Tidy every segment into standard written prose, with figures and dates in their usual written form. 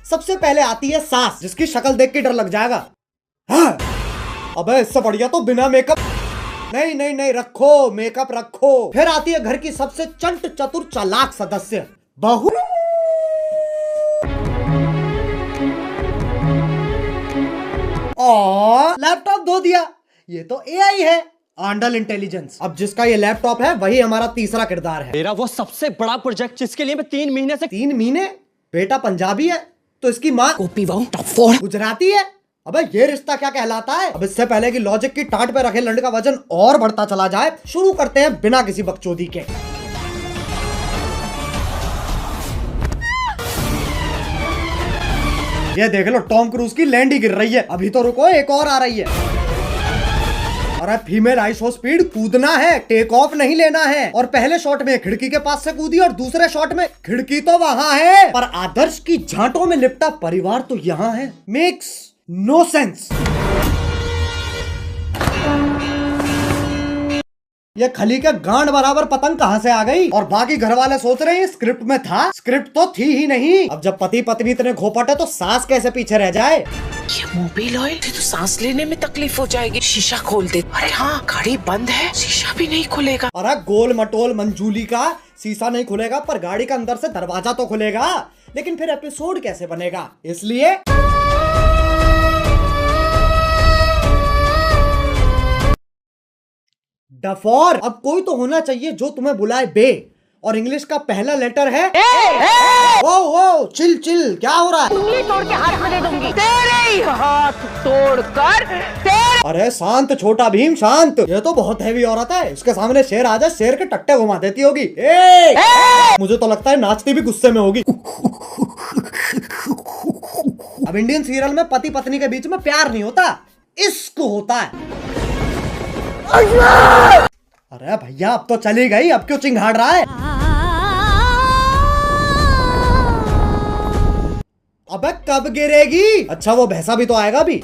सबसे पहले आती है सास, जिसकी शक्ल देख के डर लग जाएगा। हाँ। अबे इससे बढ़िया तो बिना मेकअप। नहीं नहीं नहीं, रखो मेकअप रखो। फिर आती है घर की सबसे चंट चतुर चालाक सदस्य, बहू। और लैपटॉप धो दिया। ये तो एआई है, आंडल इंटेलिजेंस। अब जिसका ये लैपटॉप है वही हमारा तीसरा किरदार है। मेरा वो सबसे बड़ा प्रोजेक्ट जिसके लिए मैं 3 महीने से 3 महीने? बेटा पंजाबी है तो इसकी माँ टॉप 4 गुजराती है। अबे ये रिश्ता क्या कहलाता है? अब इससे पहले कि लॉजिक की टाट पे रखे लंड का वजन और बढ़ता चला जाए, शुरू करते हैं बिना किसी बकचोदी के। ये देख लो, टॉम क्रूज की लैंड ही गिर रही है। अभी तो रुको, एक और आ रही है। अरे फीमेल आइसो स्पीड, कूदना है, टेक ऑफ नहीं लेना है। और पहले शॉट में खिड़की के पास से कूदी और दूसरे शॉट में खिड़की तो वहां है पर आदर्श की झांटों में लिपटा परिवार तो यहाँ है। Makes no sense. ये खली के गांड बराबर पतंग कहां से आ गई? और बाकी घर वाले सोच रहे हैं स्क्रिप्ट में था। स्क्रिप्ट तो थी ही नहीं। अब जब पति पत्नी इतने घोपट है तो सास कैसे पीछे रह जाए? ये मोबिल ऑयल तो सांस लेने में तकलीफ हो जाएगी। शीशा खोल दे। अरे हाँ, गाड़ी बंद है, शीशा भी नहीं खुलेगा। अरे गोल मटोल मंजूली का शीशा नहीं खुलेगा पर गाड़ी का अंदर से दरवाजा तो खुलेगा। लेकिन फिर एपिसोड कैसे बनेगा? इसलिए डफोर, अब कोई तो होना चाहिए जो तुम्हें बुलाए बे। और इंग्लिश का पहला लेटर है ओ ओ, चिल चिल, क्या हो रहा है? उंगली तोड़ के हाथ में दे दूंगी। तेरे ही हाथ तोड़कर तेरे। अरे शांत छोटा भीम शांत। ये तो बहुत हैवी औरत है, इसके सामने शेर आ जाए शेर के टट्टे घुमा देती होगी। मुझे तो लगता है नाचती भी गुस्से में होगी। अब इंडियन सीरियल में पति पत्नी के बीच में प्यार नहीं होता, इश्क होता है। अरे भैया अब तो चली गई, अब क्यों चिंघाड़ रहा है? अबे कब गिरेगी? अच्छा वो भैंसा भी तो आएगा भी।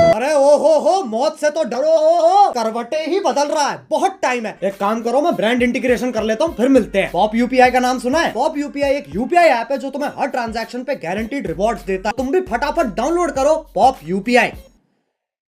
अरे ओ हो, मौत से तो डरो हो, करवटे ही बदल रहा है, बहुत टाइम है। एक काम करो, मैं ब्रांड इंटीग्रेशन कर लेता हूँ, फिर मिलते हैं। पॉप यूपीआई का नाम सुना है? पॉप यूपीआई एक यूपीआई ऐप है जो तुम्हें हर ट्रांजैक्शन पे गारंटीड रिवॉर्ड्स देता है। तुम भी फटाफट डाउनलोड करो पॉप यूपीआई।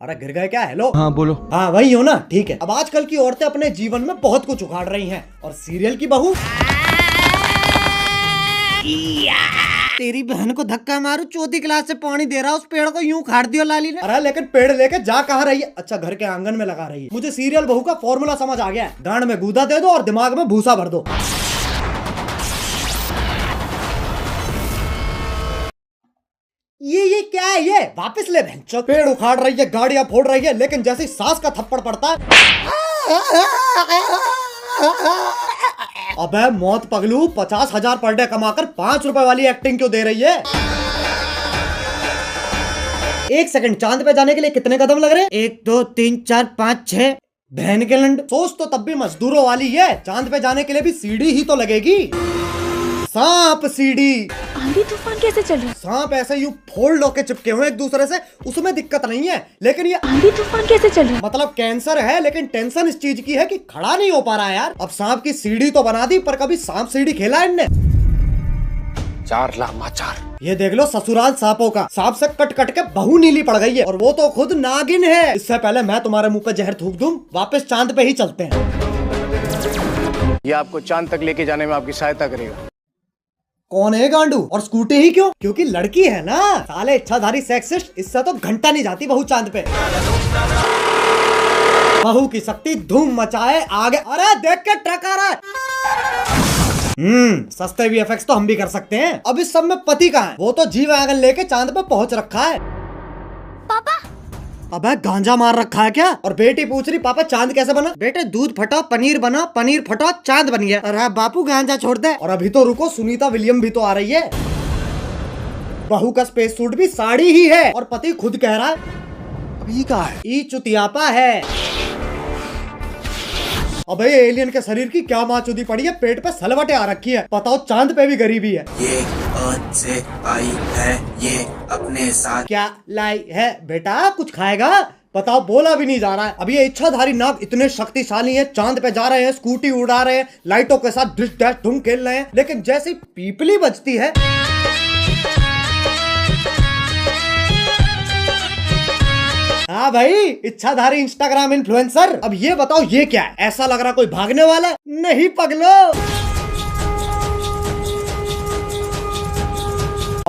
अरे गिर गए क्या? हेलो हाँ बोलो। हाँ वही हो ना, ठीक है। अब आजकल की औरतें अपने जीवन में बहुत कुछ उखाड़ रही हैं और सीरियल की बहू तेरी बहन को धक्का मारू, चौथी क्लास से पानी दे रहा उस पेड़ को यूं उखाड़ दियो लाली ने। अरे लेकिन पेड़ लेके जा कहाँ रही है? अच्छा घर के आंगन में लगा रही है। मुझे सीरियल बहू का फॉर्मूला समझ आ गया है। गांड में गूदा दे दो और दिमाग में भूसा भर दो। ये क्या है? ये वापस ले बहन। पेड़ उखाड़ रही है, गाड़ियां फोड़ रही है, लेकिन जैसे ही सास का थप्पड़ पड़ता है अबे मौत पगलू, 50,000 पर डे कमाकर 5 रुपए वाली एक्टिंग क्यों दे रही है? 1 सेकंड, चांद पे जाने के लिए कितने कदम लग रहे हैं? 1 2 3 4 5 6। बहन के लंड, सोच तो तब भी मजदूरों वाली है। चांद पे जाने के लिए भी सीढ़ी ही तो लगेगी। सांप सीढ़ी। आंधी तूफान कैसे चल रहा है? सांप ऐसे यूं फोल्ड होके चिपके हुए एक दूसरे से, उसमें दिक्कत नहीं है। लेकिन ये आंधी तूफान कैसे चल रहा है? मतलब कैंसर है, लेकिन टेंशन इस चीज की है कि खड़ा नहीं हो पा रहा है यार। अब सांप की सीढ़ी तो बना दी, पर कभी सांप सीढ़ी खेला है इनने? 4 लामाचार। ये देख लो ससुराल सांपों का। सांप से कट कट के बहू नीली पड़ गई है और वो तो खुद नागिन है। इससे पहले मैं तुम्हारे मुंह पे जहर थूक दूं, वापस चांद पे ही चलते हैं। ये आपको चांद तक लेके जाने में आपकी सहायता करेगा। कौन है गांडू? और स्कूटी ही क्यों? क्योंकि लड़की है ना। साले इच्छाधारी सेक्सिस्ट, इससे तो घंटा नहीं जाती बहू चांद पे। बहू की शक्ति धूम मचाए आगे। अरे देख के ट्रक आ रहा है। सस्ते वीएफएक्स तो हम भी कर सकते हैं। अब इस सब में पति कहाँ है? वो तो जी वैगन लेके चांद पे पहुंच रखा है। पापा अबे गांजा मार रखा है क्या? और बेटी पूछ रही पापा चांद कैसे बना? बेटे दूध फटो पनीर बना, पनीर फटो चांद बन गया। अरे बापू गांजा छोड़ दे। और अभी तो रुको, सुनीता विलियम भी तो आ रही है। बहू का स्पेस सूट भी साड़ी ही है और पति खुद कह रहा है अभी का है ई चुतियापा है। अबे एलियन के शरीर की क्या माचुदी पड़ी है, पेट पे सलवटें आ रखी है। बताओ चांद पे भी गरीबी है। ये अर्थ से आई है, ये अपने साथ क्या लाई है? बेटा कुछ खाएगा? बताओ, बोला भी नहीं जा रहा है। अब ये इच्छाधारी नाग इतने शक्तिशाली हैं, चांद पे जा रहे हैं, स्कूटी उड़ा रहे हैं, लाइटों के साथ डिश डैश धूम खेल रहे हैं, लेकिन जैसी पीपली बजती है हाँ भाई, इच्छाधारी इंस्टाग्राम इन्फ्लुएंसर। अब ये बताओ ये क्या है? ऐसा लग रहा कोई भागने वाला है। नहीं पगलो,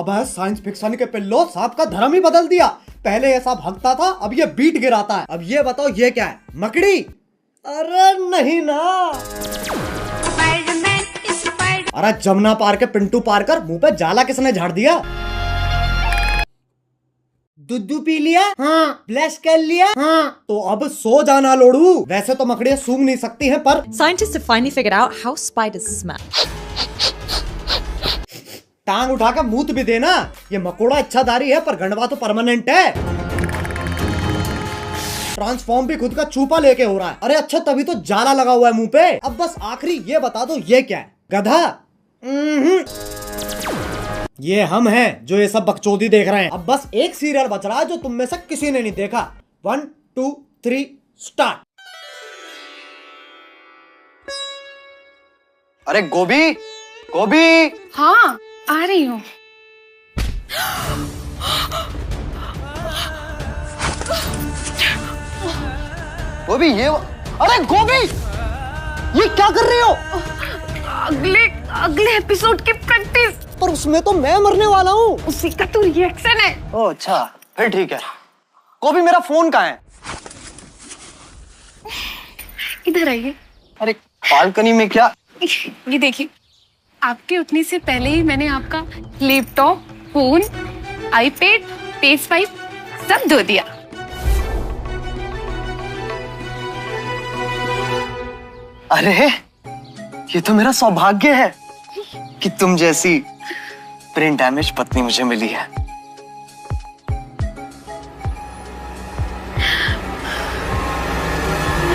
अब साइंस फिक्शन के पिल्लो सांप का धर्म ही बदल दिया। पहले ये सांप हगता था, अब ये बीट गिराता है। अब ये बताओ ये क्या है? मकड़ी? अरे नहीं ना। अरे जमुना पार के पिंटू पार कर मुंह पे जाला किसने झाड़ दिया? दूध पी लिया? हाँ। ब्लश कर लिया? हाँ। तो अब सो जाना लोड़ू। वैसे तो मकड़ियाँ सूंघ नहीं सकती हैं, पर Scientists have finally figured out how spiders smell. टांग उठा के मूत भी देना। ये मकोड़ा इच्छाधारी है, पर गंडवा तो परमानेंट है। ट्रांसफॉर्म भी खुद का चूपा लेके हो रहा है। अरे अच्छा, तभी तो जाला लगा हुआ है मुंह पे। अब बस आखिरी ये बता दो ये क्या है? गधा? ये हम हैं जो ये सब बकचोदी देख रहे हैं। अब बस एक सीरियल बच रहा है जो तुम में से किसी ने नहीं देखा। 1 2 3 स्टार्ट। अरे गोभी, गोभी। हाँ, आ रही हूँ। गोभी ये, अरे गोभी, ये क्या कर रही हो? अगले एपिसोड की प्रैक्टिस। पर उसमें तो मैं मरने वाला हूँ। उसी का तो रिएक्शन है। ओह अच्छा, फिर ठीक है। गोभी मेरा फोन कहाँ है? इधर आइए। अरे बालकनी में क्या? ये देखिए, आपके उठने से पहले ही मैंने आपका लैपटॉप, फोन, आईपैड, PS5 सब धो दिया। अरे ये तो मेरा सौभाग्य है कि तुम जैसी ब्रेन डैमेज पत्नी मुझे मिली है।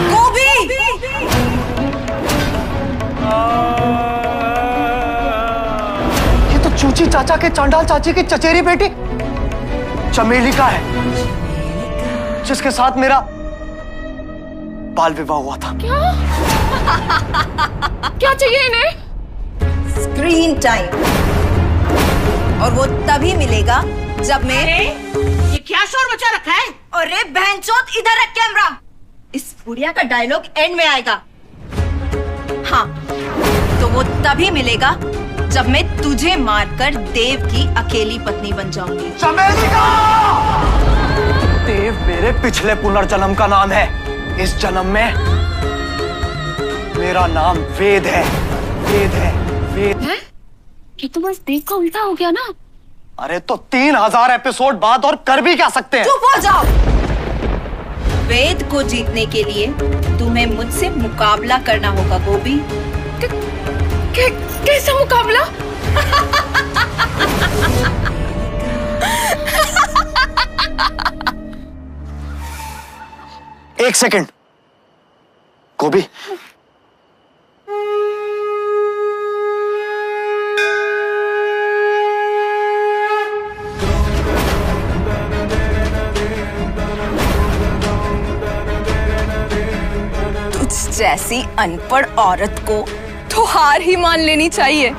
गोभी! ये तो चूची चाचा के चांडाल चाची की चचेरी बेटी चमेली का है, जिसके साथ मेरा बाल विवाह हुआ था। क्या चाहिए इन्हें? स्क्रीन टाइम, और वो तभी मिलेगा जब मैं। ये क्या शोर मचा रखा है? अरे बहनचोद, इधर रख कैमरा। इस बुढ़िया का डायलॉग एंड में आएगा। हाँ, तो वो तभी मिलेगा जब मैं तुझे मारकर देव की अकेली पत्नी बन जाऊंगी। चमेली का! देव मेरे पिछले पुनर्जन्म का नाम है। इस जन्म में मेरा नाम वेद है। वेद है, वेद है? ये तो बस देव का उल्टा हो गया ना। अरे तो 3000 एपिसोड बाद और कर भी क्या सकते हैं? चुप हो जाओ। वेद को जीतने के लिए तुम्हें मुझसे मुकाबला करना होगा गोभी। कैसा मुकाबला? एक सेकंड गोभी, तुझ जैसी अनपढ़ औरत को तो हार ही मान लेनी चाहिए।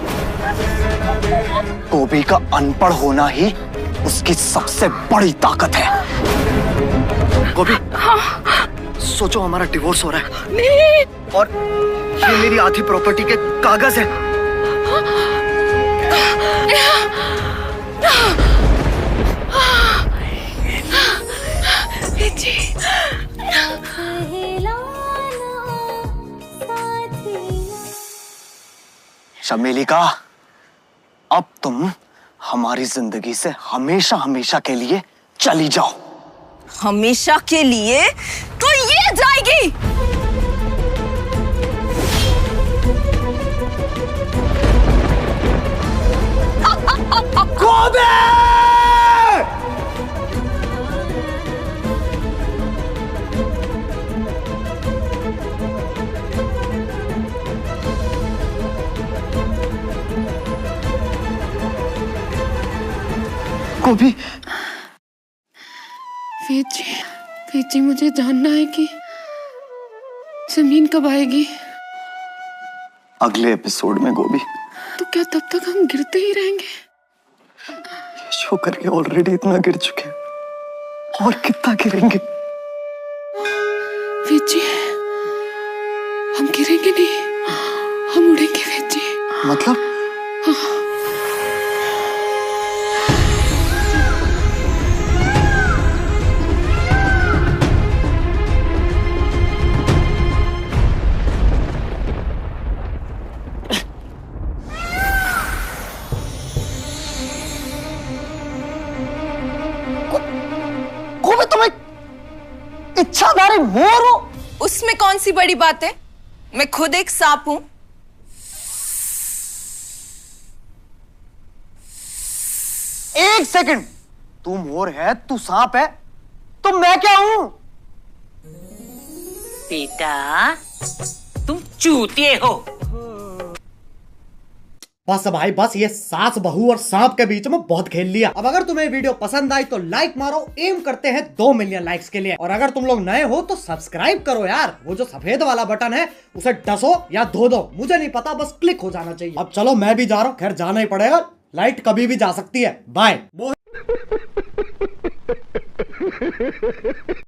गोभी का अनपढ़ होना ही उसकी सबसे बड़ी ताकत है। गोभी, सोचो हमारा डिवोर्स हो रहा है। नहीं। और ये मेरी आधी प्रॉपर्टी के कागज है। चमेली का, अब तुम हमारी जिंदगी से हमेशा हमेशा के लिए चली जाओ। हमेशा के लिए तो ये जाएगी। गोभी! गोभी, वेद जी, जी मुझे जानना है कि जमीन कब आएगी। अगले एपिसोड में गोभी। तो क्या तब तक हम गिरते ही रहेंगे? ये शो करके ऑलरेडी इतना गिर चुके हैं, और कितना गिरेंगे? वीर जी हम गिरेंगे नहीं, हम उड़ेंगे वीर जी। मतलब? गोभी तुम एक इच्छाधारी मोर हो। उसमें कौन सी बड़ी बात है? मैं खुद एक सांप हूं। एक सेकंड, तू मोर है, तू सांप है, तो मैं क्या हूं? बेटा तुम चूतिए हो। बस भाई बस, ये सास बहू और सांप के बीच में बहुत खेल लिया। अब अगर तुम्हें वीडियो पसंद आई तो लाइक मारो, एम करते हैं 2 मिलियन लाइक्स के लिए। और अगर तुम लोग नए हो तो सब्सक्राइब करो यार, वो जो सफेद वाला बटन है उसे डसो या धो दो, मुझे नहीं पता, बस क्लिक हो जाना चाहिए। अब चलो मैं भी जा रहा हूँ, खैर जाना ही पड़ेगा, लाइट कभी भी जा सकती है। बाय।